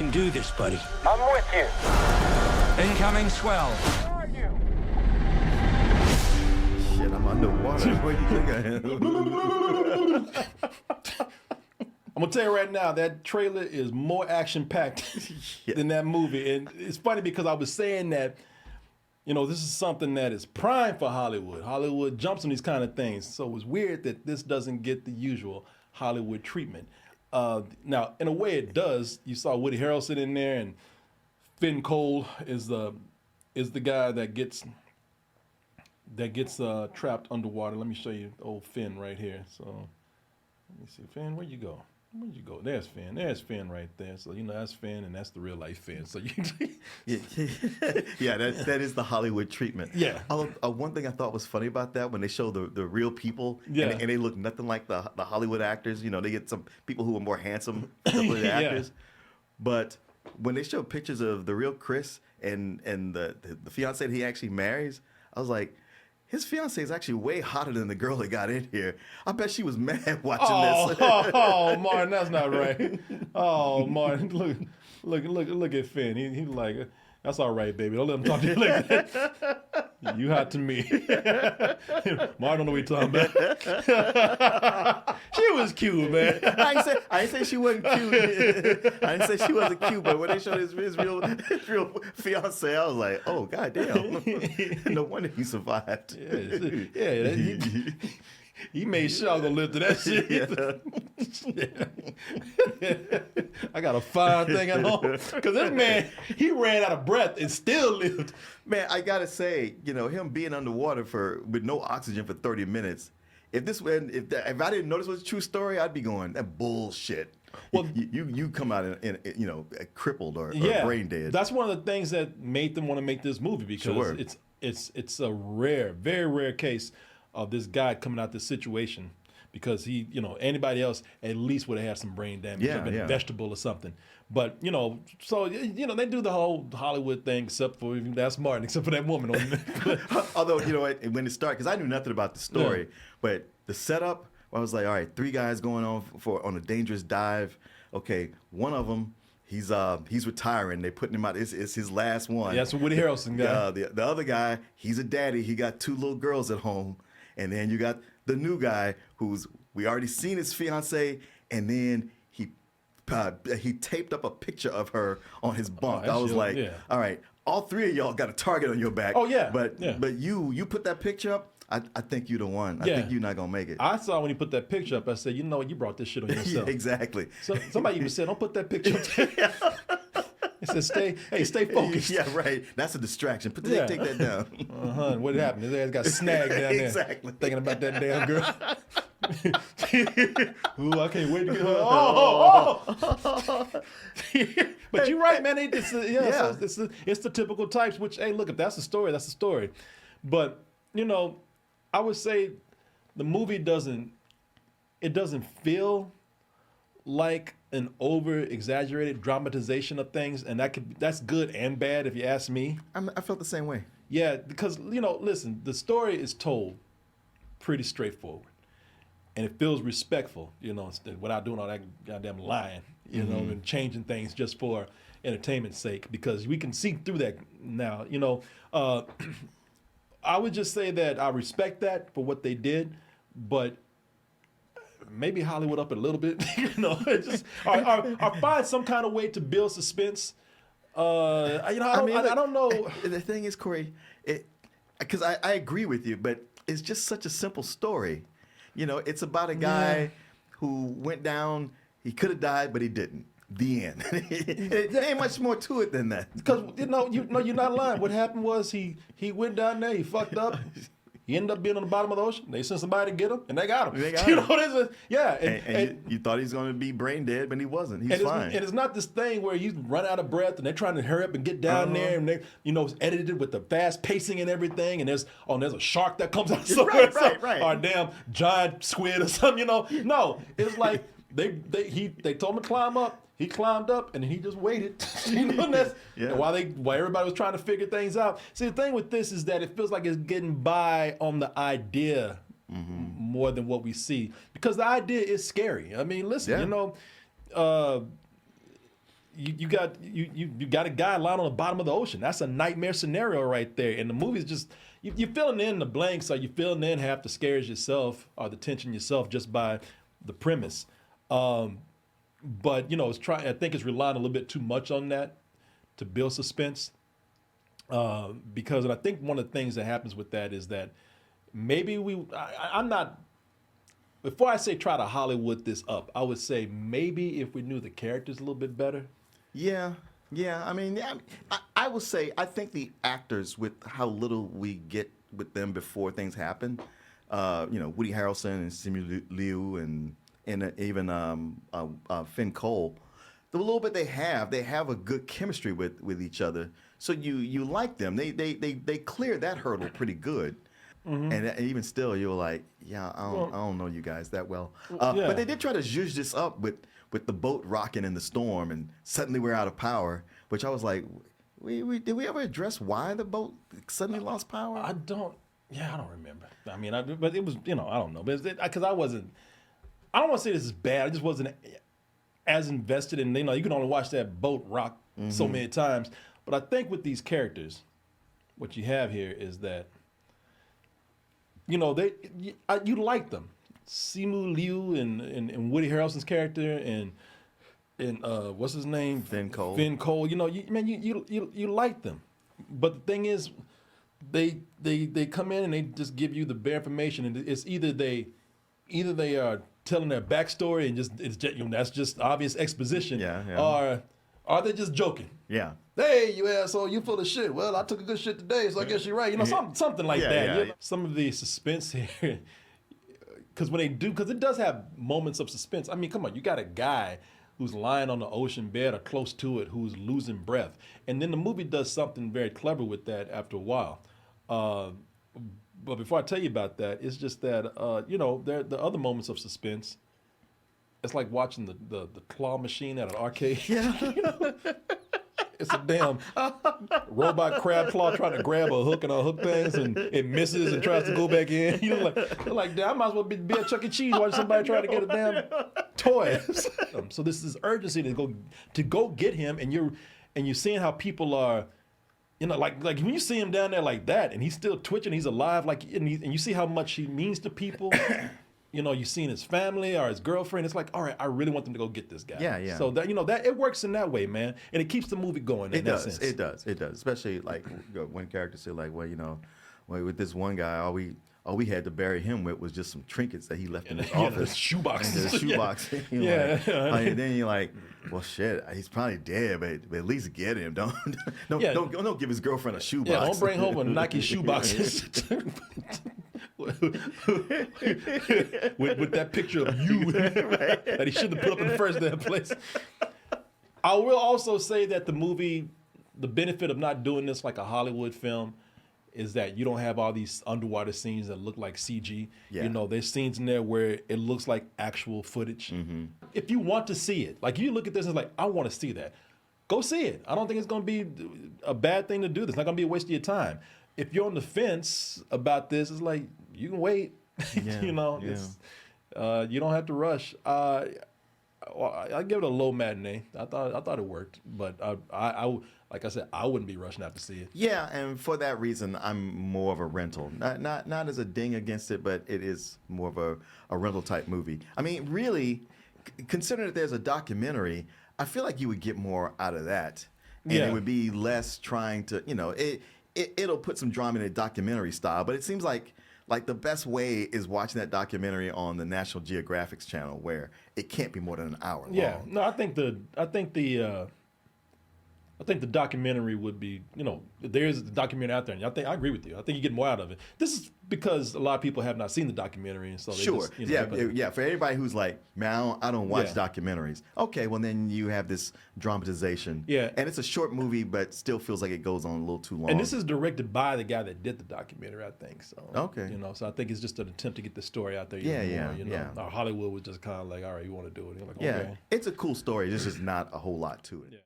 can do this, buddy. I'm with you. Incoming swell. Where are you? Shit, I'm underwater. What do you think I am? I'm gonna tell you right now, that trailer is more action-packed than that movie. And it's funny because I was saying that, you know, this is something that is prime for Hollywood. Hollywood jumps on these kind of things. So it's weird that this doesn't get the usual Hollywood treatment. Now, in a way it does. You saw Woody Harrelson in there, and Finn Cole is the guy that gets trapped underwater. Let me show you old Finn right here. So let me see. Finn, where'd you go? Where'd you go? There's Finn. There's Finn right there. So, you know, that's Finn, and that's the real life Finn. So you Yeah, that is the Hollywood treatment. Yeah. One thing I thought was funny about that, when they show the real people, Yeah. and they look nothing like the Hollywood actors. You know, they get some people who are more handsome than the Yeah. actors. But when they show pictures of the real Chris and the fiance that he actually marries, I was like, his fiance is actually way hotter than the girl that got in here. I bet she was mad watching this. Oh, Martin, that's not right. Oh, Martin, look at Finn. He like, that's all right, baby. Don't let him talk to you like that. You hot to me. Martin don't know what you're talking about. She was cute, man. I ain't say she wasn't cute. I didn't say she wasn't cute, but when they showed his real fiance, I was like, oh, goddamn. No wonder he survived. He made sure I was gonna live to that shit. I got a fine thing at home. Because this man, he ran out of breath and still lived. Man, I gotta say, you know, him being underwater with no oxygen for 30 minutes. If I didn't know this was a true story, I'd be going, that bullshit. Well, you come out in you know, crippled or brain dead. That's one of the things that made them want to make this movie, because Sure. it's a rare, very rare case of this guy coming out this situation, because he, you know, anybody else at least would have had some brain damage, or been a vegetable or something. But, you know, so, you know, they do the whole Hollywood thing, except for that's Martin, except for that woman. Although, you know, when it started, because I knew nothing about the story, but the setup, I was like, all right, 3 guys going on a dangerous dive. Okay, one of them, he's retiring. They're putting him out. It's his last one. Yeah, that's a Woody Harrelson guy. The other guy, he's a daddy. He got 2 little girls at home. And then you got the new guy we already seen his fiance, and then he taped up a picture of her on his bunk. I was like, all right, all 3 of y'all got a target on your back. Oh, yeah. But you put that picture up, I think you're the one. I think you're not going to make it. I saw when he put that picture up, I said, you know what, you brought this shit on yourself. Yeah, exactly. So somebody even said, don't put that picture up there. He said, stay focused. Yeah, right. That's a distraction. Take that down. What happened? His ass got snagged down there. Exactly. Thinking about that damn girl. Ooh, I can't wait to get her. But you're right, man. It's the typical types, which, hey, look, if that's the story, that's the story. But, you know, I would say the movie doesn't feel like an over-exaggerated dramatization of things, and that's good and bad if you ask me. I felt the same way. Yeah, because, you know, listen, the story is told pretty straightforward, and it feels respectful, you know, without doing all that goddamn lying, you know, and changing things just for entertainment's sake, because we can see through that now, you know. I would just say that I respect that for what they did, but maybe Hollywood up a little bit, you know, just or find some kind of way to build suspense. You know, I don't know. The thing is, Corey, because I agree with you, but it's just such a simple story. You know, it's about a guy who went down. He could have died, but he didn't. The end. There ain't much more to it than that. Because you're not lying. What happened was he went down there. He fucked up. He ended up being on the bottom of the ocean. They sent somebody to get him, and they got him. You know, And you thought he was going to be brain dead, but he wasn't. He's fine. And it's not this thing where you run out of breath, and they're trying to hurry up and get down there, and they, you know, it's edited with the fast pacing and everything. And there's a shark that comes out somewhere, right. or a damn giant squid or something. You know, no, it's like they told him to climb up. He climbed up, and then he just waited. You know, and while everybody was trying to figure things out. See, the thing with this is that it feels like it's getting by on the idea more than what we see, because the idea is scary. I mean, listen, you got a guy lying on the bottom of the ocean. That's a nightmare scenario right there. And the movie's just you're filling in the blanks, or you're filling in half the scares yourself or the tension yourself just by the premise. But I think it's relying a little bit too much on that to build suspense. Because I think one of the things that happens with that is that maybe I'm not. Before I say try to Hollywood this up, I would say maybe if we knew the characters a little bit better. Yeah. I mean, I will say I think the actors, with how little we get with them before things happen, Woody Harrelson and Simu Liu and even Finn Cole, the little bit they have a good chemistry with each other. So you like them. They clear that hurdle pretty good. Mm-hmm. And even still, you're like, yeah, I don't know you guys that well. But they did try to zhuzh this up with the boat rocking in the storm, and suddenly we're out of power. Which I was like, did we ever address why the boat suddenly lost power? I don't remember. I mean, but it was, I don't know, because I wasn't. I don't want to say this is bad. I just wasn't as invested in. You can only watch that boat rock so many times. But I think with these characters, what you have here is that. You like them, Simu Liu and Woody Harrelson's character and what's his name, Finn Cole. You like them, but the thing is, they come in and they just give you the bare information, and it's either they are telling their backstory and that's just obvious exposition, or are they just joking? Yeah. Hey, you asshole, you full of shit. Well, I took a good shit today, so I guess you're right. Something like that. Yeah. Some of the suspense here, because it does have moments of suspense. I mean, come on, you got a guy who's lying on the ocean bed or close to it, who's losing breath, and then the movie does something very clever with that after a while. But before I tell you about that, it's just that there the other moments of suspense. It's like watching the claw machine at an arcade. Yeah. It's a damn robot crab claw trying to grab a hook and unhook things, and it misses and tries to go back in. You're like, damn, I might as well be at Chuck E. Cheese watching somebody try to get a damn toy. So this is urgency to go get him, and you're seeing how people are, like when you see him down there like that, and he's still twitching, he's alive, and you see how much he means to people. You've seen his family or his girlfriend. It's like, all right, I really want them to go get this guy. Yeah. So that that it works in that way, man, and it keeps the movie going. It does. Especially like when characters say like, well, with this one guy, all we had to bury him with was just some trinkets that he left in his office. Shoeboxes. Shoebox. Yeah. And then you're like, well, shit, he's probably dead, but at least get him. Don't give his girlfriend a shoebox. Yeah, don't bring home a Nike shoeboxes. with that picture of you that he shouldn't have put up in the first damn place. I will also say that the movie, the benefit of not doing this like a Hollywood film is that you don't have all these underwater scenes that look like CG. Yeah. There's scenes in there where it looks like actual footage. Mm-hmm. If you want to see it, like you look at this and it's like, I want to see that. Go see it. I don't think it's going to be a bad thing to do this. It's not going to be a waste of your time. If you're on the fence about this, it's like, you can wait. Yeah, you don't have to rush. I give it a low matinee. I thought it worked, but I like I said, I wouldn't be rushing out to see it. Yeah, and for that reason, I'm more of a rental. Not as a ding against it, but it is more of a rental type movie. I mean, really, considering that there's a documentary, I feel like you would get more out of that, and it would be less trying to, it'll put some drama in a documentary style, but it seems like the best way is watching that documentary on the National Geographic's channel, where it can't be more than an hour long. Yeah, no, I think the documentary would be, there's a documentary out there, and I agree with you. I think you get more out of it. This is because a lot of people have not seen the documentary, and so they sure, just, For everybody who's like, man, I don't watch documentaries. Okay, well then you have this dramatization. Yeah, and it's a short movie, but still feels like it goes on a little too long. And this is directed by the guy that did the documentary, I think. So okay, so I think it's just an attempt to get the story out there. Hollywood was just kind of like, all right, you want to do it? Like, okay. It's a cool story. There's just not a whole lot to it. Yeah.